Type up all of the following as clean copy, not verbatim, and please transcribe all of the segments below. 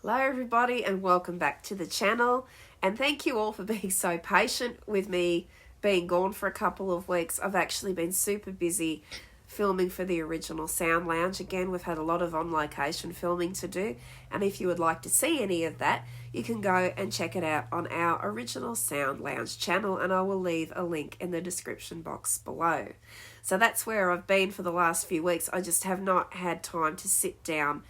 Hello everybody and welcome back to the channel, and thank you all for being so patient with me being gone for a couple of weeks. I've actually been super busy filming for the original Sound Lounge. Again, we've had a lot of on location filming to do, and if you would like to see any of that, you can go and check it out on our original Sound Lounge channel, and I will leave a link in the description box below. So that's where I've been for the last few weeks. I just have not had time to sit down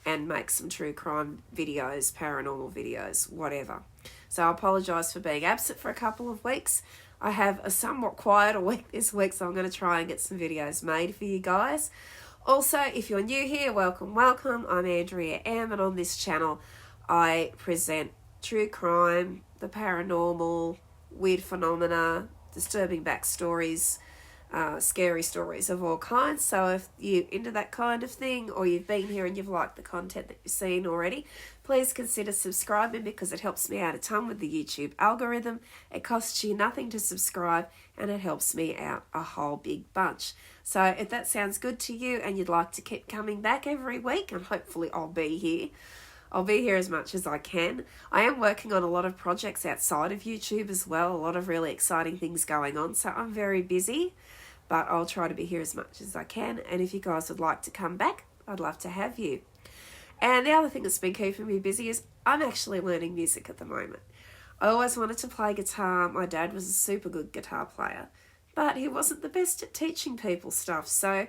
and make some true crime videos, paranormal videos, whatever. So I apologise for being absent for a couple of weeks. I have a somewhat quieter week this week, so I'm going to try and get some videos made for you guys. Also, if you're new here, welcome, welcome. I'm Andrea M, and on this channel I present true crime, the paranormal, weird phenomena, disturbing backstories, scary stories of all kinds. So if you're into that kind of thing, or you've been here and you've liked the content that you've seen already, please consider subscribing because it helps me out a ton with the YouTube algorithm. It costs you nothing to subscribe and it helps me out a whole big bunch. So if that sounds good to you and you'd like to keep coming back every week, and hopefully I'll be here. I'll be here as much as I can. I am working on a lot of projects outside of YouTube as well, a lot of really exciting things going on, so I'm very busy, but I'll try to be here as much as I can, and if you guys would like to come back, I'd love to have you. And the other thing that's been keeping me busy is I'm actually learning music at the moment. I always wanted to play guitar. My dad was a super good guitar player, but he wasn't the best at teaching people stuff, so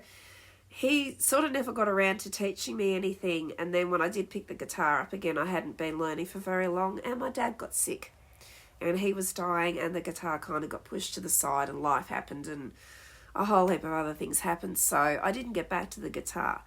he sort of never got around to teaching me anything. And then when I did pick the guitar up again, I hadn't been learning for very long, and my dad got sick and he was dying, and the guitar kind of got pushed to the side, and life happened and a whole heap of other things happened, so I didn't get back to the guitar.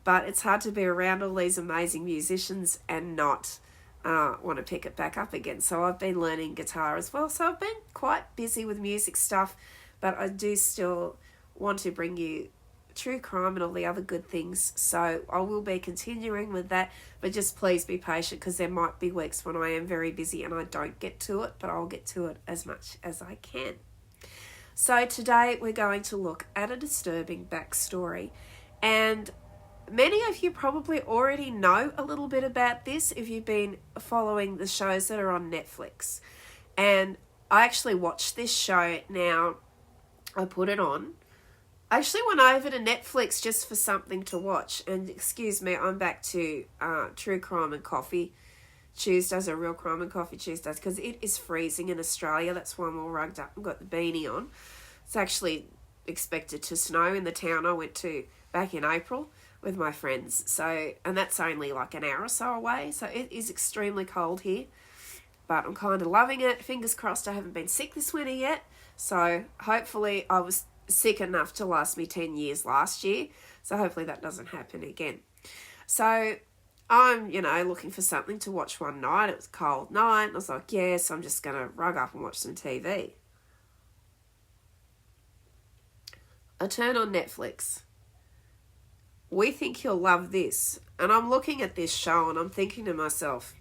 But it's hard to be around all these amazing musicians and not want to pick it back up again. So I've been learning guitar as well, so I've been quite busy with music stuff, but I do still want to bring you true crime and all the other good things, so I will be continuing with that. But just please be patient, because there might be weeks when I am very busy and I don't get to it, but I'll get to it as much as I can. So today we're going to look at a disturbing backstory, and many of you probably already know a little bit about this if you've been following the shows that are on Netflix. And I actually watched this show now. I put it on. I actually went over to Netflix just for something to watch. And excuse me, I'm back to True Crime and Coffee Tuesdays, or Real Crime and Coffee Tuesdays, because it is freezing in Australia. That's why I'm all rugged up and got the beanie on. It's actually expected to snow in the town I went to back in April with my friends. So, and that's only like an hour or so away. So it is extremely cold here, but I'm kind of loving it. Fingers crossed I haven't been sick this winter yet. So hopefully, I was sick enough to last me 10 years last year. So hopefully that doesn't happen again. So I'm, looking for something to watch one night. It was a cold night. I was like, yes, I'm just going to rug up and watch some TV. I turn on Netflix. We think you'll love this. And I'm looking at this show and I'm thinking to myself,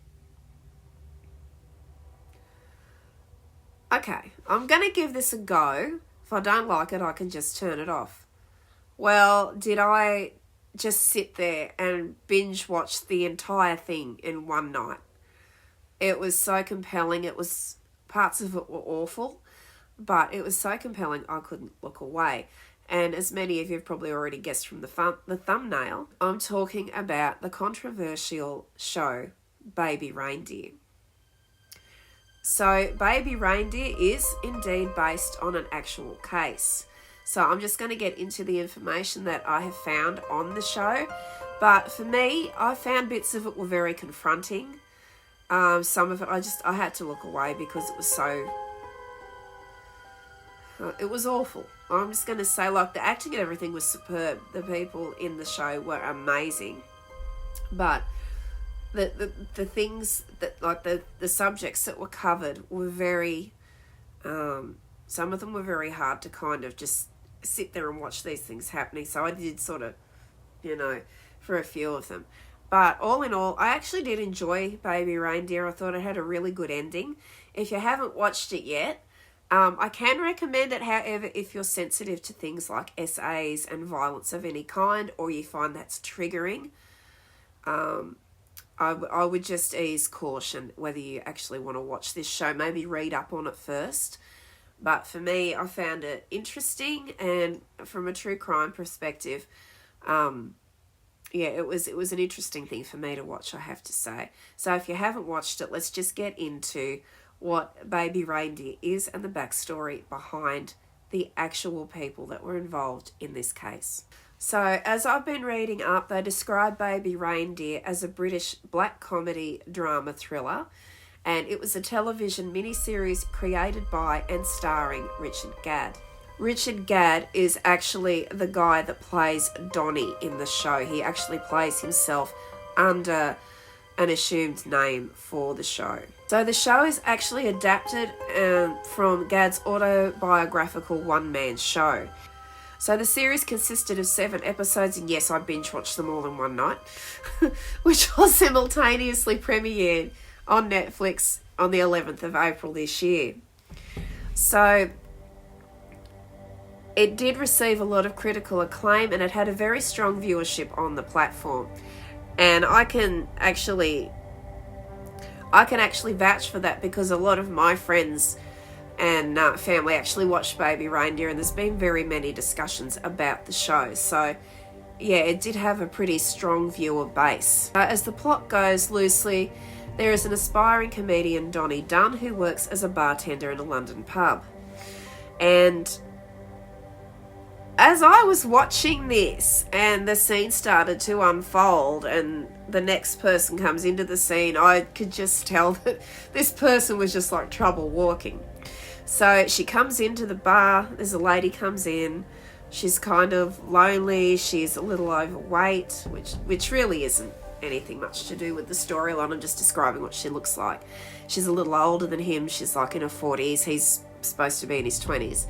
okay, I'm going to give this a go. If I don't like it, I can just turn it off. Well, did I just sit there and binge watch the entire thing in one night? It was so compelling. Parts of it were awful, but it was so compelling I couldn't look away. And as many of you have probably already guessed from the thumbnail, I'm talking about the controversial show Baby Reindeer. So Baby Reindeer is indeed based on an actual case. So I'm just going to get into the information that I have found on the show. But for me, I found bits of it were very confronting. Some of it I had to look away because it was so... it was awful. I'm just going to say, like, the acting and everything was superb. The people in the show were amazing. But the things that, like, the subjects that were covered were very... some of them were very hard to kind of just sit there and watch these things happening. So I did sort of, for a few of them. But all in all, I actually did enjoy Baby Reindeer. I thought it had a really good ending. If you haven't watched it yet, I can recommend it, however, if you're sensitive to things like SAs and violence of any kind, or you find that's triggering. I would just ease caution whether you actually want to watch this show. Maybe read up on it first. But for me, I found it interesting, and from a true crime perspective, yeah, it was an interesting thing for me to watch, I have to say. So if you haven't watched it, let's just get into what Baby Reindeer is and the backstory behind the actual people that were involved in this case. So, as I've been reading up, they describe Baby Reindeer as a British black comedy drama thriller, and it was a television miniseries created by and starring Richard Gadd. Richard Gadd is actually the guy that plays Donnie in the show. He actually plays himself under an assumed name for the show. So the show is actually adapted from Gadd's autobiographical one-man show. So the series consisted of 7 episodes, and yes, I binge-watched them all in one night, which was simultaneously premiered on Netflix on the 11th of April this year. So it did receive a lot of critical acclaim, and it had a very strong viewership on the platform. And I can actually vouch for that, because a lot of my friends and family actually watched Baby Reindeer, and there's been very many discussions about the show. So yeah, it did have a pretty strong viewer base. As the plot goes loosely, there is an aspiring comedian, Donnie Dunn, who works as a bartender in a London pub. And as I was watching this and the scene started to unfold and the next person comes into the scene, I could just tell that this person was just like trouble walking. So she comes into the bar, there's a lady comes in, she's kind of lonely, she's a little overweight, which really isn't anything much to do with the storyline. I'm just describing what she looks like. She's a little older than him, she's like in her 40s, he's supposed to be in his 20s.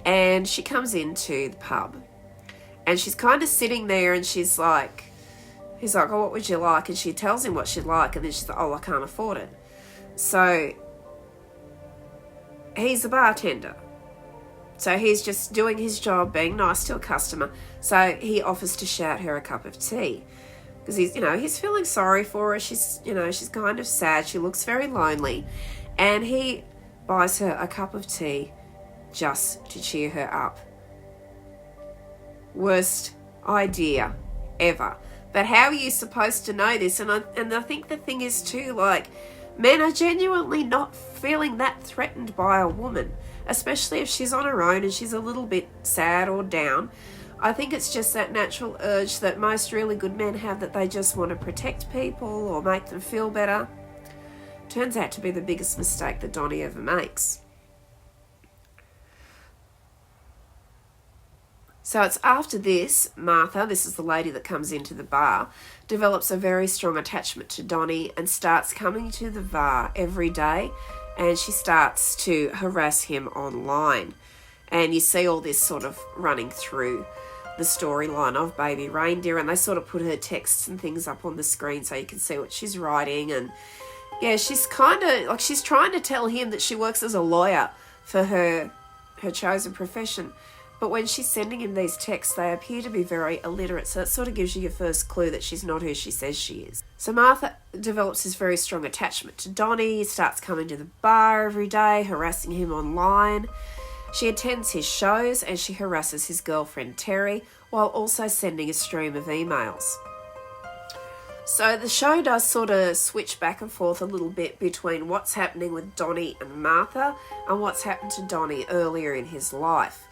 And she comes into the pub and she's kind of sitting there, and he's like, oh, what would you like? And she tells him what she'd like, and then she's like, oh, I can't afford it. So he's a bartender. So he's just doing his job, being nice to a customer. So he offers to shout her a cup of tea, because he's feeling sorry for her. She's kind of sad. She looks very lonely. And he buys her a cup of tea just to cheer her up. Worst idea ever. But how are you supposed to know this? And I think the thing is too, like, men are genuinely not feeling that threatened by a woman, especially if she's on her own and she's a little bit sad or down. I think it's just that natural urge that most really good men have, that they just want to protect people or make them feel better. Turns out to be the biggest mistake that Donnie ever makes. So it's after this, Martha, this is the lady that comes into the bar, develops a very strong attachment to Donnie and starts coming to the bar every day, and she starts to harass him online. And you see all this sort of running through the storyline of Baby Reindeer, and they sort of put her texts and things up on the screen so you can see what she's writing. And yeah, she's kind of like, she's trying to tell him that she works as a lawyer for her chosen profession. But when she's sending him these texts, they appear to be very illiterate, so it sort of gives you your first clue that she's not who she says she is. So Martha develops this very strong attachment to Donnie. He starts coming to the bar every day, harassing him online. She attends his shows and she harasses his girlfriend Terry, while also sending a stream of emails. So the show does sort of switch back and forth a little bit between what's happening with Donnie and Martha and what's happened to Donnie earlier in his life.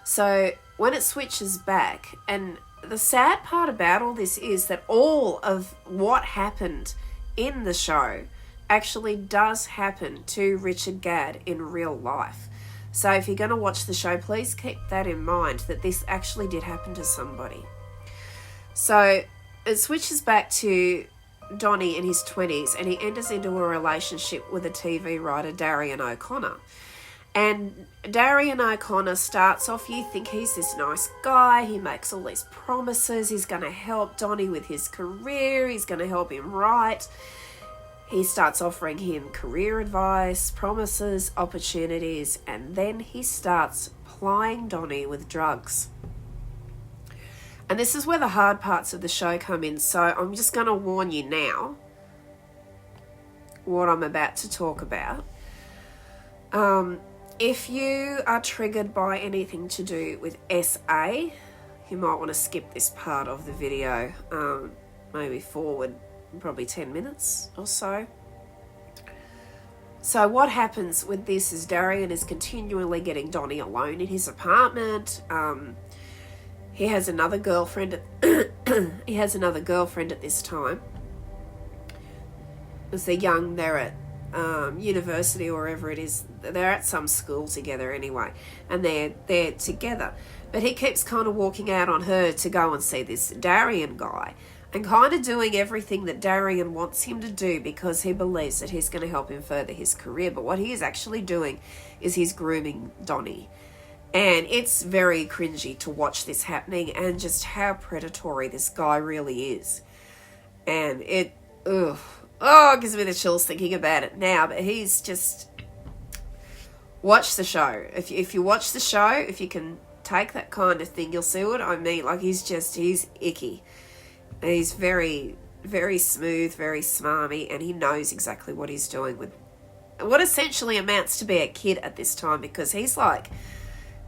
So when it switches back, and the sad part about all this is that all of what happened in the show actually does happen to Richard Gadd in real life. So if you're going to watch the show, please keep that in mind, that this actually did happen to somebody. So it switches back to Donnie in his 20s, and he enters into a relationship with a TV writer, Darian O'Connor. And Darian O'Connor starts off, you think he's this nice guy, he makes all these promises, he's going to help Donnie with his career, he's going to help him write. He starts offering him career advice, promises, opportunities, and then he starts plying Donnie with drugs. And this is where the hard parts of the show come in, so I'm just going to warn you now what I'm about to talk about. If you are triggered by anything to do with SA, you might want to skip this part of the video, maybe forward probably 10 minutes or so. So what happens with this is Darian is continually getting Donnie alone in his apartment. He has another girlfriend he has another girlfriend at this time. As they're young, they're at university or wherever it is. They're at some school together anyway, and they're together. But he keeps kind of walking out on her to go and see this Darian guy, and kind of doing everything that Darian wants him to do because he believes that he's going to help him further his career. But what he is actually doing is he's grooming Donnie. And it's very cringy to watch this happening, and just how predatory this guy really is. And it gives me the chills thinking about it now. But he's just... Watch the show. If you watch the show, if you can take that kind of thing, you'll see what I mean. Like, he's icky. He's very, very smooth, very smarmy, and he knows exactly what he's doing with what essentially amounts to be a kid at this time, because he's like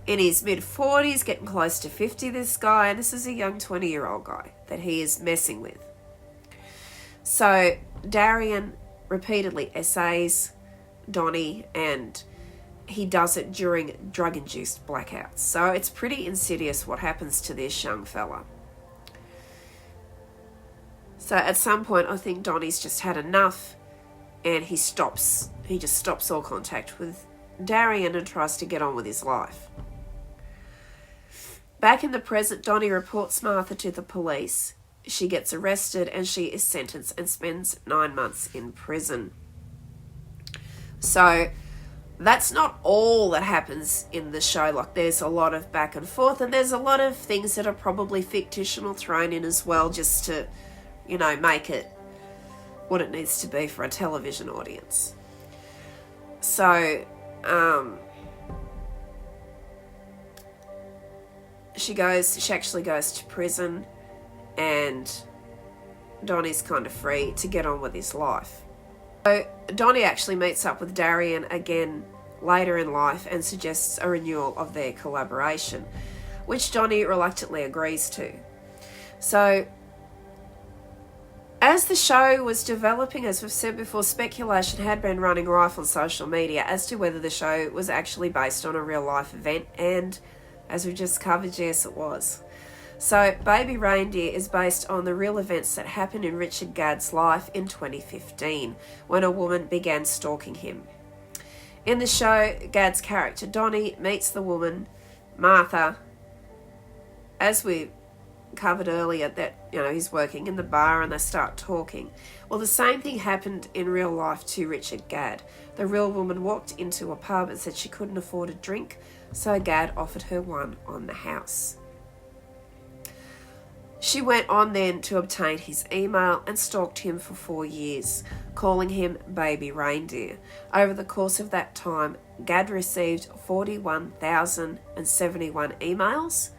in his mid-40s, getting close to 50, this guy, and this is a young 20-year-old guy that he is messing with. So Darian repeatedly essays Donnie, and he does it during drug-induced blackouts. So it's pretty insidious what happens to this young fella. So at some point, I think Donnie's just had enough, and he just stops all contact with Darian and tries to get on with his life. Back in the present, Donnie reports Martha to the police. She gets arrested, and she is sentenced and spends 9 months in prison. So that's not all that happens in the show. Like, there's a lot of back and forth, and there's a lot of things that are probably fictional thrown in as well, just to, make it what it needs to be for a television audience. So, she actually goes to prison, and Donnie's kind of free to get on with his life. So Donnie actually meets up with Darian again later in life and suggests a renewal of their collaboration, which Donnie reluctantly agrees to. So as the show was developing, as we've said before, speculation had been running rife on social media as to whether the show was actually based on a real-life event, and as we just covered, yes, it was. So Baby Reindeer is based on the real events that happened in Richard Gadd's life in 2015, when a woman began stalking him. In the show, Gadd's character Donnie meets the woman, Martha, as we covered earlier, that he's working in the bar and they start talking. Well, the same thing happened in real life to Richard Gadd. The real woman walked into a pub and said she couldn't afford a drink, so Gadd offered her one on the house. She went on then to obtain his email and stalked him for 4 years, calling him Baby Reindeer. Over the course of that time, Gadd received 41,071 emails,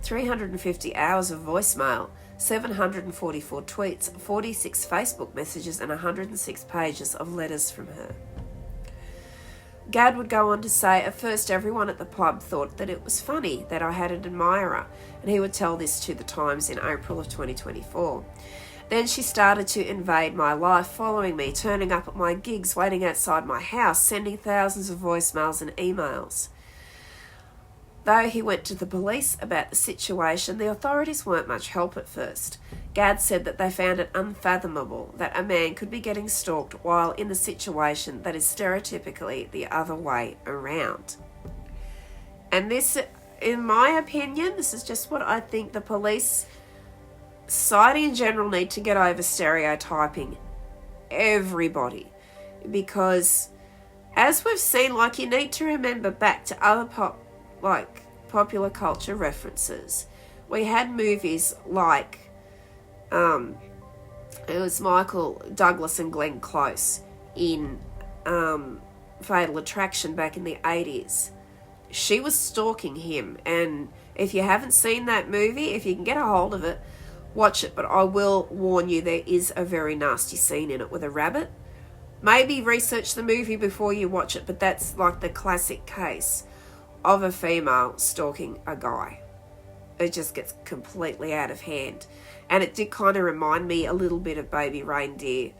350 hours of voicemail, 744 tweets, 46 Facebook messages, and 106 pages of letters from her. Gadd would go on to say, at first everyone at the pub thought that it was funny that I had an admirer, and he would tell this to the Times in April of 2024. Then she started to invade my life, following me, turning up at my gigs, waiting outside my house, sending thousands of voicemails and emails. Though he went to the police about the situation, the authorities weren't much help at first. Gadd said that they found it unfathomable that a man could be getting stalked while in a situation that is stereotypically the other way around. And this, in my opinion, this is just what I think the police, society in general, need to get over stereotyping everybody. Because, as we've seen, you need to remember back to other popular culture references. We had movies like it was Michael Douglas and Glenn Close in Fatal Attraction back in the 80s. She was stalking him, and if you haven't seen that movie, if you can get a hold of it, watch it. But I will warn you, there is a very nasty scene in it with a rabbit. maybe research the movie before you watch it, but that's like the classic case of a female stalking a guy. It just gets completely out of hand. And it did kind of remind me a little bit of Baby Reindeer,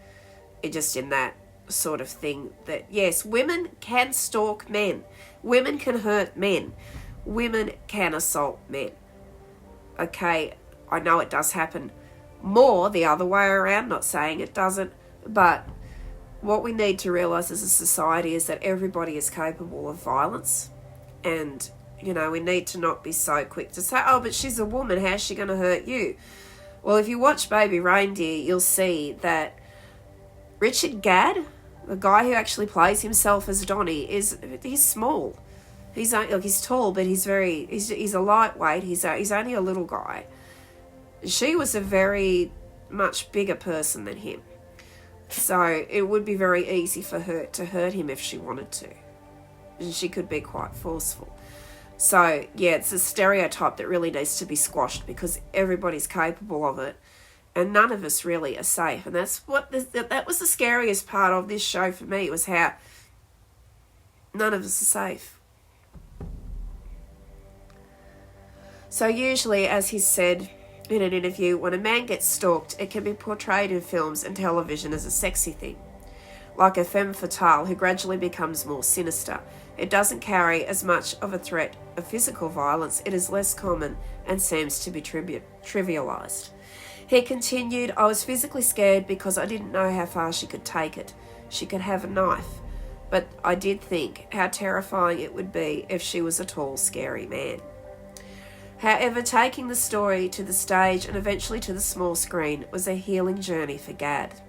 just in that sort of thing that, yes, women can stalk men. Women can hurt men. Women can assault men. Okay, I know it does happen more the other way around, not saying it doesn't, but what we need to realise as a society is that everybody is capable of violence. And, you know, we need to not be so quick to say, oh, but she's a woman, how's she going to hurt you? Well, if you watch Baby Reindeer, you'll see that Richard Gadd, the guy who actually plays himself as Donnie, he's small. He's tall, but he's a lightweight. He's only a little guy. She was a very much bigger person than him. So it would be very easy for her to hurt him if she wanted to. And she could be quite forceful. So, yeah, it's a stereotype that really needs to be squashed because everybody's capable of it. And none of us really are safe. And that was the scariest part of this show for me, was how none of us are safe. So usually, as he said in an interview, when a man gets stalked, it can be portrayed in films and television as a sexy thing. Like a femme fatale who gradually becomes more sinister. It doesn't carry as much of a threat of physical violence. It is less common and seems to be trivialised. He continued, I was physically scared because I didn't know how far she could take it. She could have a knife. But I did think how terrifying it would be if she was a tall, scary man. However, taking the story to the stage and eventually to the small screen was a healing journey for Gadd.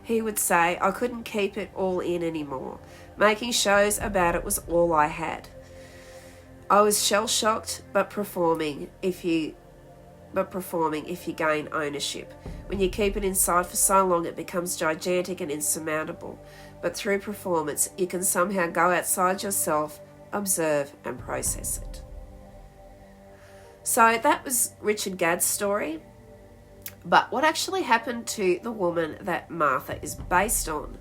He would say, I couldn't keep it all in anymore. Making shows about it was all I had. I was shell-shocked, but performing if you gain ownership. When you keep it inside for so long, it becomes gigantic and insurmountable. But through performance, you can somehow go outside yourself, observe and process it. So that was Richard Gadd's story. But what actually happened to the woman that Martha is based on?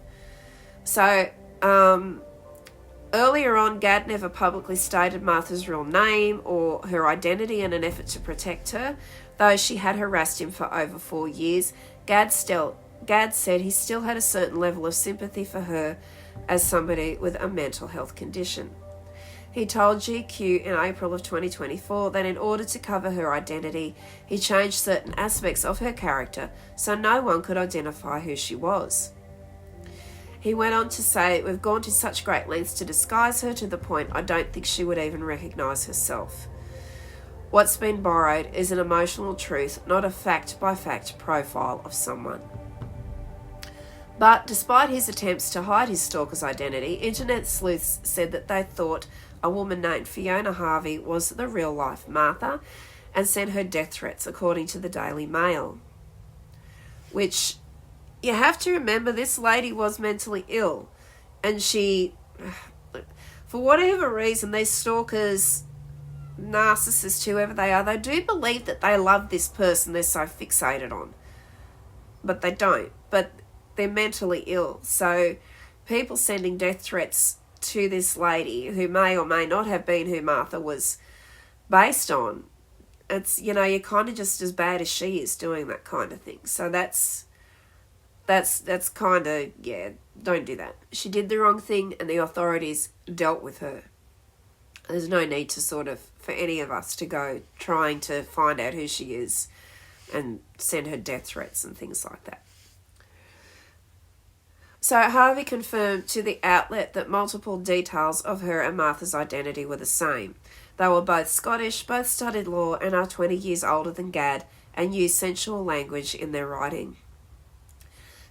So, earlier on, Gadd never publicly stated Martha's real name or her identity in an effort to protect her. Though she had harassed him for over 4 years, Gadd said he still had a certain level of sympathy for her as somebody with a mental health condition. He told GQ in April of 2024 that in order to cover her identity, he changed certain aspects of her character so no one could identify who she was. He went on to say, we've gone to such great lengths to disguise her to the point I don't think she would even recognise herself. What's been borrowed is an emotional truth, not a fact-by-fact profile of someone. But despite his attempts to hide his stalker's identity, internet sleuths said that they thought a woman named Fiona Harvey was the real-life Martha and sent her death threats, according to the Daily Mail. Which, you have to remember, this lady was mentally ill. And she, for whatever reason, these stalkers, narcissists, whoever they are, they do believe that they love this person they're so fixated on. But they don't. But they're mentally ill. So people sending death threats to this lady, who may or may not have been who Martha was based on, it's, you know, you're kind of just as bad as she is doing that kind of thing. So that's kind of, yeah, don't do that. She did the wrong thing and the authorities dealt with her. There's no need to for any of us to go trying to find out who she is and send her death threats and things like that. So Harvey confirmed to the outlet that multiple details of her and Martha's identity were the same. They were both Scottish, both studied law and are 20 years older than Gadd and use sensual language in their writing.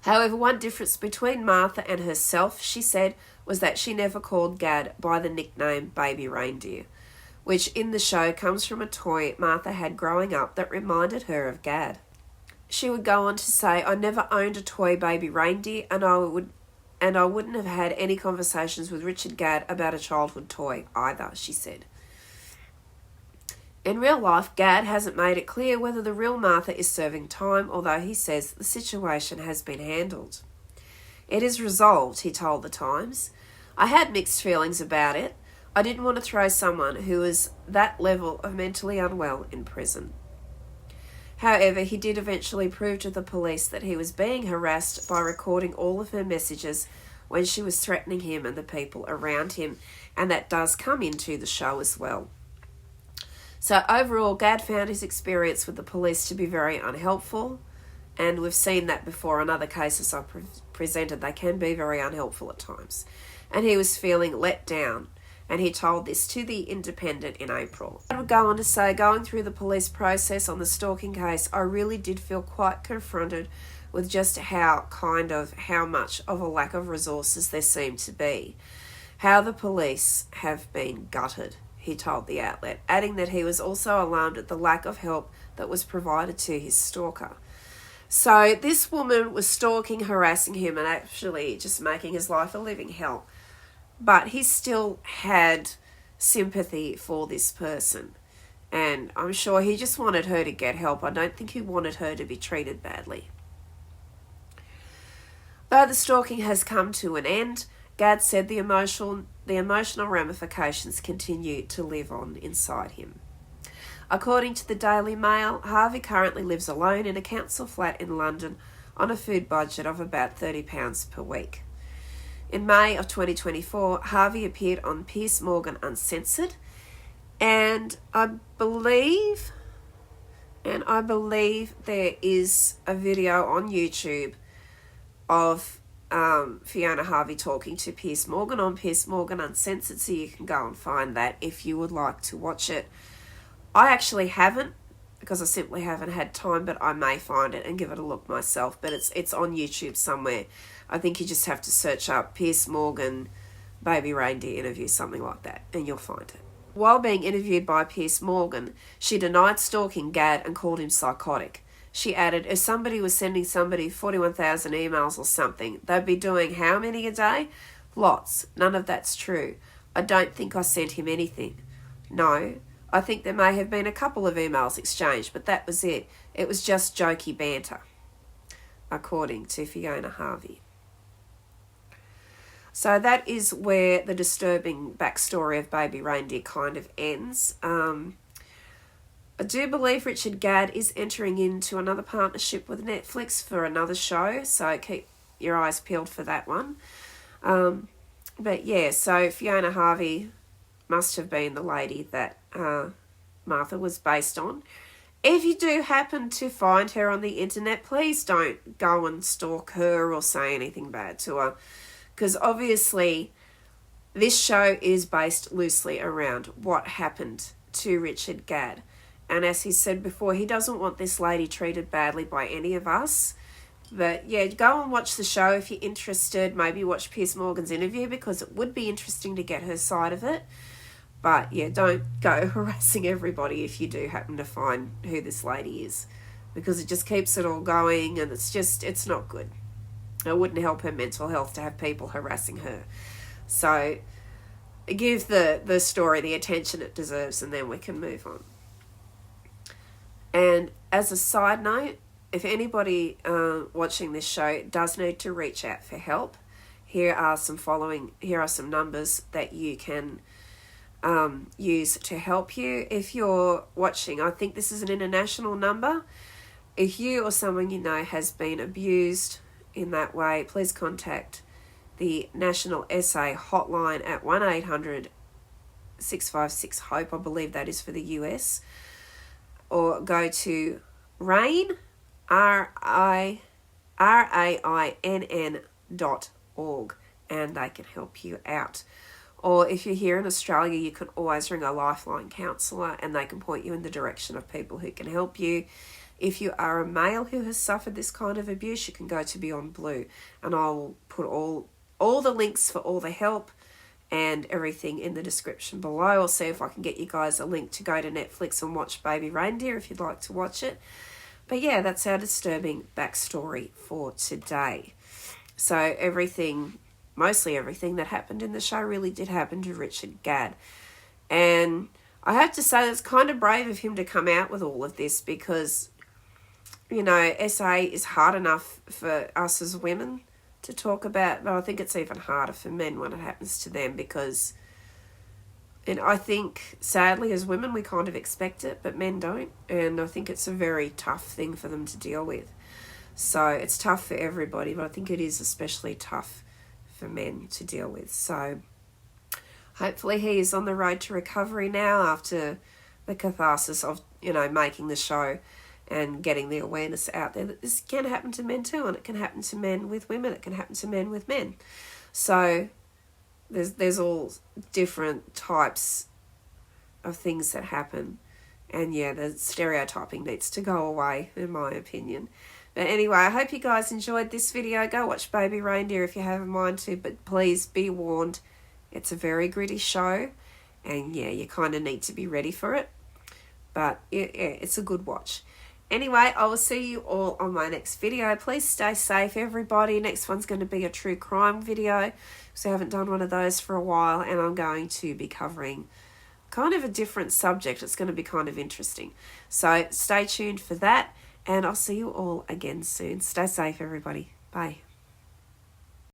However, one difference between Martha and herself, she said, was that she never called Gadd by the nickname Baby Reindeer, which in the show comes from a toy Martha had growing up that reminded her of Gadd. She would go on to say, I never owned a toy Baby Reindeer and I wouldn't have had any conversations with Richard Gadd about a childhood toy either, she said. In real life, Gadd hasn't made it clear whether the real Martha is serving time, although he says the situation has been handled. It is resolved, he told the Times. I had mixed feelings about it. I didn't want to throw someone who was that level of mentally unwell in prison. However, he did eventually prove to the police that he was being harassed by recording all of her messages when she was threatening him and the people around him, and that does come into the show as well. So overall, Gad found his experience with the police to be very unhelpful, and we've seen that before in other cases I've presented. They can be very unhelpful at times. And he was feeling let down, and he told this to The Independent in April. I would go on to say, going through the police process on the stalking case, I really did feel quite confronted with just how much of a lack of resources there seemed to be. How the police have been gutted, he told the outlet, adding that he was also alarmed at the lack of help that was provided to his stalker. So this woman was stalking, harassing him, and actually just making his life a living hell. But he still had sympathy for this person. And I'm sure he just wanted her to get help. I don't think he wanted her to be treated badly. Though the stalking has come to an end, Gad said the emotional ramifications continue to live on inside him. According to the Daily Mail, Harvey currently lives alone in a council flat in London on a food budget of about £30 per week. In May of 2024, Harvey appeared on Piers Morgan Uncensored, and I believe there is a video on YouTube of Fiona Harvey talking to Piers Morgan on Piers Morgan Uncensored, so you can go and find that if you would like to watch it. I actually haven't, because I simply haven't had time, but I may find it and give it a look myself. But it's on YouTube somewhere. I think you just have to search up Piers Morgan baby reindeer interview, something like that, and you'll find it. While being interviewed by Piers Morgan, she denied stalking Gad and called him psychotic. She added, if somebody was sending somebody 41,000 emails or something, they'd be doing how many a day? Lots. None of that's true. I don't think I sent him anything. No. I think there may have been a couple of emails exchanged, but that was it. It was just jokey banter, according to Fiona Harvey. So that is where the disturbing backstory of Baby Reindeer kind of ends. I do believe Richard Gad is entering into another partnership with Netflix for another show, so keep your eyes peeled for that one. But yeah, so Fiona Harvey must have been the lady that Martha was based on. If you do happen to find her on the internet, please don't go and stalk her or say anything bad to her, because obviously this show is based loosely around what happened to Richard Gad. And as he said before, he doesn't want this lady treated badly by any of us. But yeah, go and watch the show if you're interested. Maybe watch Piers Morgan's interview, because it would be interesting to get her side of it. But yeah, don't go harassing everybody if you do happen to find who this lady is, because it just keeps it all going, and it's not good. It wouldn't help her mental health to have people harassing her. So give the story the attention it deserves, and then we can move on. And as a side note, if anybody watching this show does need to reach out for help, here are some numbers that you can use to help you. If you're watching, I think this is an international number. If you or someone you know has been abused in that way, please contact the National SA hotline at 1-800-656-HOPE. I believe that is for the US. Or go to RAIN, RAINN.org, and they can help you out. Or if you're here in Australia, you can always ring a Lifeline counsellor, and they can point you in the direction of people who can help you. If you are a male who has suffered this kind of abuse, you can go to Beyond Blue, and I'll put all the links for all the help and everything in the description below. I'll see if I can get you guys a link to go to Netflix and watch Baby Reindeer if you'd like to watch it. But yeah, that's our disturbing backstory for today. So mostly everything that happened in the show really did happen to Richard Gad. And I have to say, it's kind of brave of him to come out with all of this, because, you know, SA is hard enough for us as women to talk about, but I think it's even harder for men when it happens to them because, and I think sadly as women we kind of expect it, but men don't, and I think it's a very tough thing for them to deal with. So it's tough for everybody, but I think it is especially tough for men to deal with. So hopefully he is on the road to recovery now after the catharsis of, you know, making the show and getting the awareness out there that this can happen to men too, and it can happen to men with women, it can happen to men with men. So there's all different types of things that happen, and yeah, the stereotyping needs to go away, in my opinion. But anyway, I hope you guys enjoyed this video. Go watch Baby Reindeer if you have a mind to, but please be warned, it's a very gritty show, and yeah, you kind of need to be ready for it. But it's a good watch. Anyway, I will see you all on my next video. Please stay safe, everybody. Next one's going to be a true crime video, so I haven't done one of those for a while, and I'm going to be covering kind of a different subject. It's going to be kind of interesting. So stay tuned for that, and I'll see you all again soon. Stay safe, everybody. Bye.